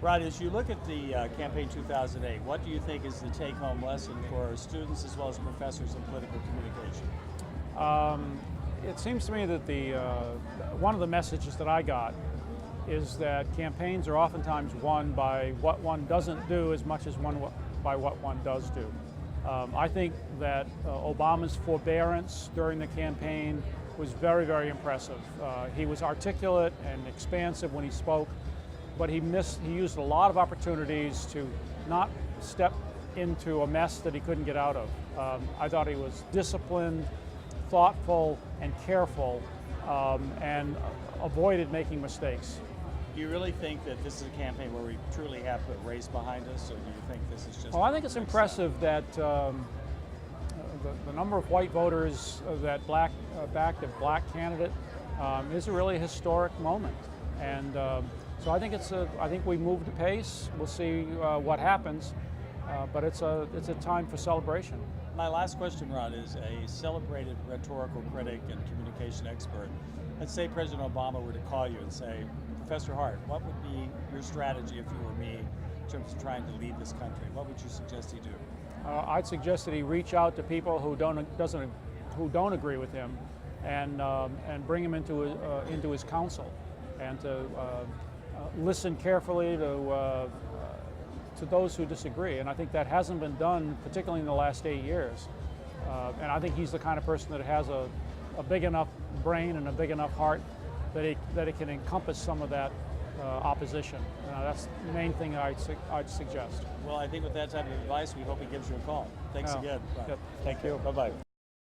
Rod, as you look at the campaign 2008, what do you think is the take-home lesson for students as well as professors in political communication? It seems to me that one of the messages that I got is that campaigns are oftentimes won by what one doesn't do as much as by what one does do. I think that Obama's forbearance during the campaign was very, very impressive. He was articulate and expansive when he spoke, but he used a lot of opportunities to not step into a mess that he couldn't get out of. I thought he was disciplined, thoughtful, and careful, and avoided making mistakes. Do you really think that this is a campaign where we truly have a race behind us, or do you think this is just... Well, I think it's impressive that the number of white voters that backed a black candidate is a really historic moment. And so I think we moved the pace. We'll see what happens, but it's a time for celebration. My last question, Rod, is a celebrated rhetorical critic and communication expert. Let's say President Obama were to call you and say, Professor Hart, what would be your strategy if you were me in terms of trying to lead this country? What would you suggest he do? I'd suggest that he reach out to people who don't agree with him, and bring him into his council, and to listen carefully to those who disagree. And I think that hasn't been done, particularly in the last 8 years. And I think he's the kind of person that has a big enough brain and a big enough heart that it can encompass some of that opposition. That's the main thing I'd suggest. Well, I think with that type of advice, we hope he gives you a call. Thanks again. Yep. Thank you. Bye-bye.